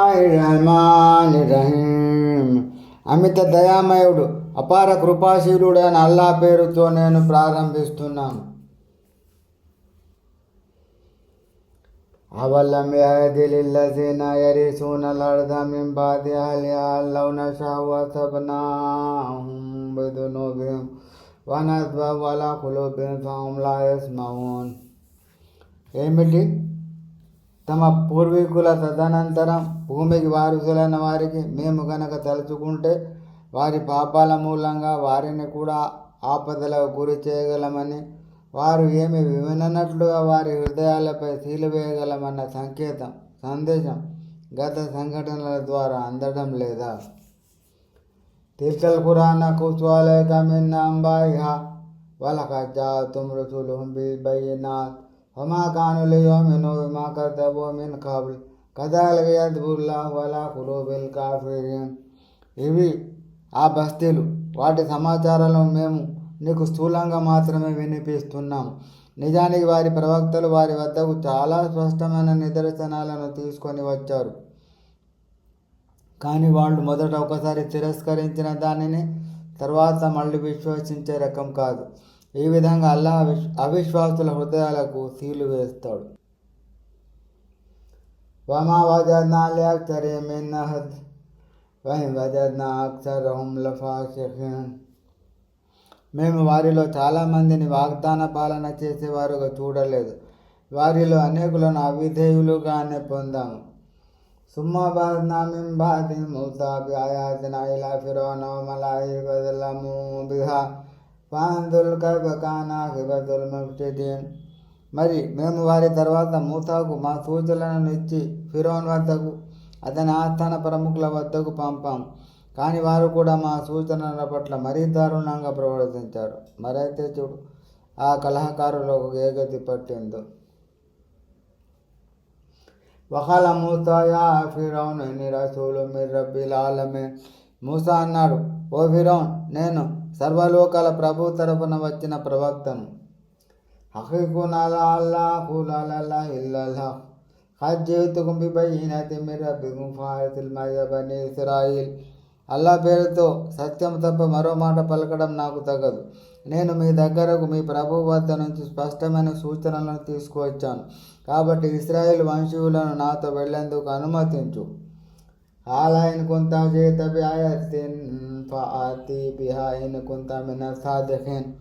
బిస్మిల్లాహిర్రహ్మానిర్రహీం. అమిత దయామయుడు అపార కృపాశీలుడైన అల్లా పేరుతో నేను ప్రారంభిస్తున్నాను. అవలం యహది లిల్లజీన యరిసూనల్ అర్ద మిన్ బాది అహ్లిహా లౌ నషాఉ అసబ్నాహుం బిదునూబిహిం వ నత్బఅు అలా ఖులూబిహిం ఫహుం లా యస్మఊన్. ఏమిటి? తమ పూర్వీకుల తదనంతరం భూమికి వారసులైన వారికి మేము గనక తలుచుకుంటే వారి పాపాల మూలంగా వారిని కూడా ఆపదలకు గురి చేయగలమని, వారు ఏమి విననట్లుగా వారి హృదయాలపై సీలివేయగలమన్న సందేశం గత సంఘటనల ద్వారా అందడం లేదా? తిల్కల్ ఖురాన్ నఖుస్సు అలైక మిన్ అంబాఇహా వలఖద్ జాఅతుహుం రుసులుహుం బిల్ బయ్యినాత్ వమా కాను లియుమిను బిమా కద్దబు మిన్ ఖబ్ల్ కదాలిక యత్బుల్లాహు అలా ఖులూబిల్ కాఫిరీన్. ఇవి ఆ బస్తీలు. వాటి సమాచారాలను మేము నీకు స్థూలంగా మాత్రమే వినిపిస్తున్నాము. నిజానికి వారి ప్రవక్తలు వారి వద్దకు చాలా స్పష్టమైన నిదర్శనాలను తీసుకొని వచ్చారు. కానీ వాళ్ళు మొదట ఒకసారి తిరస్కరించిన దానిని తర్వాత మళ్ళీ విశ్వసించే రకం కాదు. ఈ విధంగా అల్లాహ్ అవిశ్వాసుల హృదయాలకు సీలు వేస్తాడు. వమా వజద్నా లిఅక్సరిహిం మిన్ అహద్ వఇన్ వజద్నా అక్సరహుం లఫాసిఖీన్. మేము వారిలో చాలామందిని వాగ్దాన పాలన చేసేవారుగా చూడలేదు. వారిలో అనేకులను అవిధేయులుగానే పొందాము. సుమ్మా బఅత్నా మిన్ బఅది మూసా బిఆయాతినా ఇలా ఫిరౌన వ మలాఇహి ఫజలమూ బిహా ఫంజుర్ కైఫ కాన ఆఖిబతుల్ ముఫ్సిదీన్. మరి మేము వారి తర్వాత మూసాకు మా సూచనలను ఇచ్చి ఫిరౌన్ వద్దకు అతని ఆస్థాన ప్రముఖుల వద్దకు పంపాం. కానీ వారు కూడా మా సూచనల పట్ల మరీ దారుణంగా ప్రవర్తించారు. మరైతే చూడు ఆ కలహకారులకు ఏ గతి పట్టిందో. వఖాల మూసా యా ఫిరౌన్ ఇన్నీ రసూలుం మిర్ రబ్బిల్ ఆలమీన్. మూసా అన్నాడు, ఓ ఫిరౌన్, నేను సర్వలోకాల ప్రభు తరపున వచ్చిన ప్రవక్తను. హఖీకున్ అలా అల్లా అఖూల అలల్లాహి ఇల్లల్ హక్ ఖద్ జి'తుకుం బిబయ్యినతిన్ మిర్ రబ్బికుం ఫఅర్సిల్ మ'iయ బనీ ఇస్రాయీల్. అల్లా పేరుతో సత్యం తప్ప మరో మాట పలకడం నాకు తగదు. నేను మీ దగ్గరకు మీ ప్రభువు వద్ద నుంచి స్పష్టమైన సూచనలను తీసుకువచ్చాను. కాబట్టి ఇశ్రాయేలు వంశీయులను నాతో వెళ్లేందుకు అనుమతించు. హాలా ఇన్ కున్త జీత బిఆయతిన్ ఫఅతి బిహా ఇన్ కున్త మినస్ సాదిఖీన్.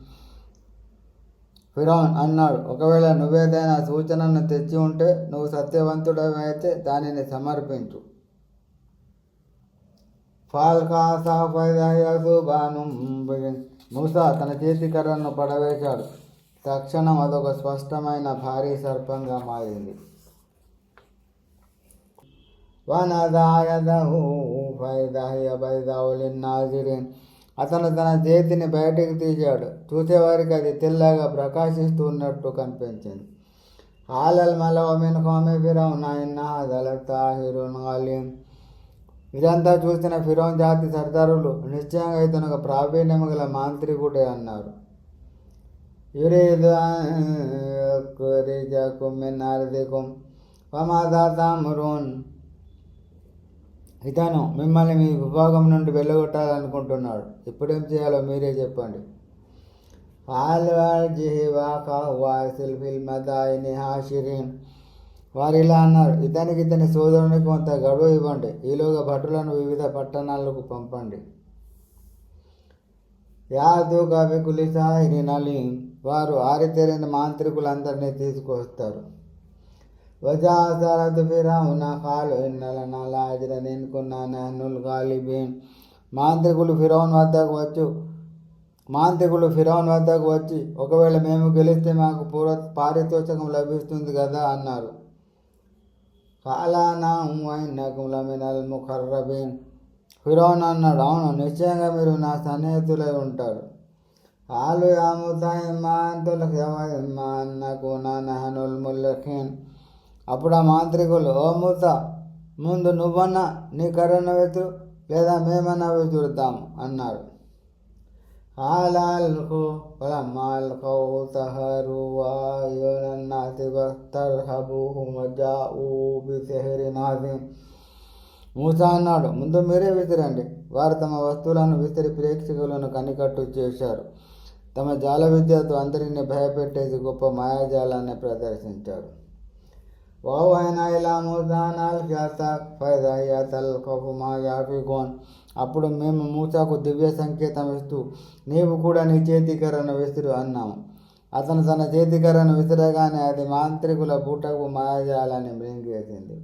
ఫిరౌన్ అన్నాడు, ఒకవేళ నువ్వేదైనా సూచనను తెచ్చి ఉంటే నువ్వు సత్యవంతుడవి అయితే దానిని సమర్పించు. ఫాల్కా అసాహు ఫఇదా హియ సుబానుం ముబీన్. మూసా తన చేతి కర్రను పడవేశాడు. తక్షణం అదొక స్పష్టమైన భారీ సర్పంగా మారింది. వనజా యదహు ఫఇదా హియ బైదాఉ లిన్నాజిరీన్. అతను తన చేతిని బయటికి తీశాడు. చూసేవారికి అది తెల్లగా ప్రకాశిస్తూ ఉన్నట్టు కనిపించింది. హాలల్ మలౌ మిన్ ఖౌమి ఫిరౌన ఇన్న హాజా లతాహిరున్ అలీం. ఇదంతా చూసిన ఫిరౌన్ జాతి సర్దారులు, నిశ్చయంగా ఇతను ఒక ప్రావీణ్యము గల మాంత్రికుడే అన్నారు. యురీదు అన్ యఖ్రిజకుం మిన్ అర్దికుం ఫమాజా తఅమురూన్. ఇతను మిమ్మల్ని మీ విభాగం నుండి వెళ్ళగొట్టాలనుకుంటున్నాడు. ఇప్పుడేం చేయాలో మీరే చెప్పండి. వారు ఇలా అన్నారు, ఇతని సోదరునికి కొంత గడువు ఇవ్వండి. ఈలోగా భటులను వివిధ పట్టణాలకు పంపండి. యాతూక బికుల్లి సాహిరిన్ అలీం. వారు ఆరితేరిన మాంత్రికులందరినీ తీసుకొస్తారు. వజా సరతు ఫిరౌన ఖాలు ఇన్న లనా లఅజ్రన్ ఇన్ కున్నా నహ్నుల్ గాలిబీన్. మాంత్రికులు ఫిరౌన్ వద్దకు వచ్చి ఒకవేళ మేము గెలిస్తే మాకు పారితోషికం లభిస్తుంది కదా అన్నారు. ఖాలా నఅమ్ వ ఇన్నకుం లమినల్ ముఖర్రబీన్. ఫిరౌన్ అన్నాడు, అవును, నిశ్చయంగా మీరు నా సన్నిహితులై ఉంటారు. ఖాలు యా మూసా ఇమ్మా అన్ తుల్ఖియ వ ఇమ్మా అన్ నకూన నహ్నుల్ ముల్ఖీన్. అప్పుడు ఆ మాంత్రికులు, ఓ మూసా, ముందు నువ్వన్నా నీ కర్రను విసురు, లేదా మేమన్నా విసురుతాము అన్నారు. ఖాలా అల్ఖూ ఫలమ్మా అల్ఖౌ సహరూ అయునన్ నాసి వస్తర్హబూహుం వజాఊ బిసిహ్రిన్ అజీమ్. మూసా అన్నాడు, ముందు మీరే విసిరండి. వారు తమ వస్తువులను విసిరి ప్రేక్షకులను కనికట్టు చేశారు. తమ జాల విద్యతో అందరినీ భయపెట్టేసి గొప్ప మాయాజాలాన్ని ప్రదర్శించారు. అప్పుడు మేము మూసాకు దివ్య సంకేతం ఇస్తూ, నీవు కూడా నీ చేతికర్రను విసురు అన్నాము. అతను తన చేతికర్రను విసిరగానే అది మాంత్రికుల బూటకు మాయాజాలాన్ని మృంగేసింది.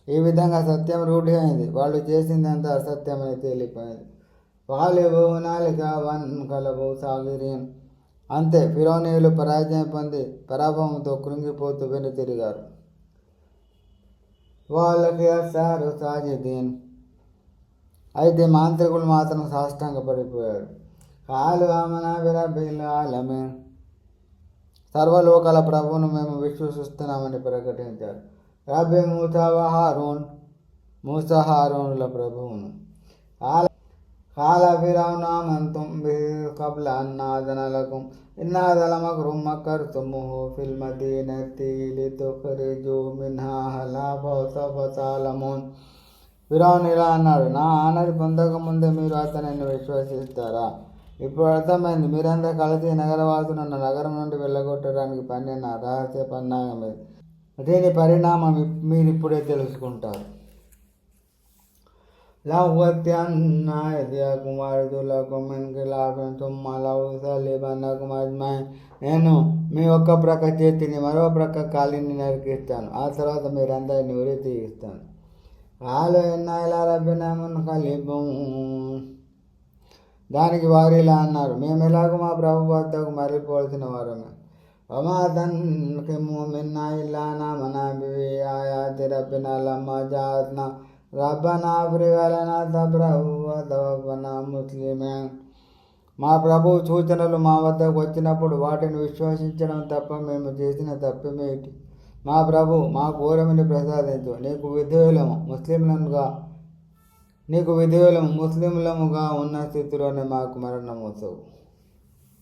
ఈ విధంగా సత్యం రూఢి అయింది. వాళ్ళు చేసిందంతా అసత్యమని తేలిపోయింది. అంతే, ఫిరౌనీయులు పరాజయం పొంది పరాభవంతో కృంగిపోతూ వెనుతిరిగారు. వాళ్ళకి అస్సారు సాజిదీన్. అయితే మాంత్రికులు మాత్రం సాష్టాంగ పడిపోయారు. కాలు ఆమనా బిరబ్బిల్ ఆలమీన్. సర్వలోకాల ప్రభువును మేము విశ్వసిస్తున్నామని ప్రకటించారు. రబ్బి మూసా హారూన్. మూసా హారూనుల ప్రభువును. కాల ఫిరౌన్ ఆమంతుం బిహి కబ్ల అన్ ఆదన లకుం ఇన్నా దలమక్రుం మక్కర్తుముహు ఫిల్ మదీనతి లితుఖ్రిజు మిన్హా అహ్లహా ఫసౌఫ తఅలమూన్. ఫిరౌన్ ఇలా అన్నాడు, నా ఆనతి పొందకముందే మీరు అతనిని విశ్వసిస్తారా? ఇప్పుడు అర్థమైంది, మీరంతా కలిసి నగరవాసులను నగరం నుండి వెళ్ళగొట్టడానికి పన్నిన రహస్య పన్నాగం ఇది. దీని పరిణామం మీరిప్పుడే తెలుసుకుంటారు. నేను మీ ఒక్క ప్రక్క చేతిని మరో ప్రక్క కాలిని నరికిస్తాను. ఆ తర్వాత మీరందరినీ ఉరి తీయిస్తాను. దానికి వారు ఇలా అన్నారు, మేము ఎలాగో మా ప్రభు వద్దకు మరలిపోవలసిన వారమే. మా ప్రభు సూచనలు మా వద్దకు వచ్చినప్పుడు వాటిని విశ్వసించడం తప్ప మేము చేసిన తప్పేమిటి? మా ప్రభు, మా ఘోరముని ప్రసాదించు. నీకు విధేయులము ముస్లింలముగా ఉన్న స్థితిలోనే మాకు మరణమవుతావు.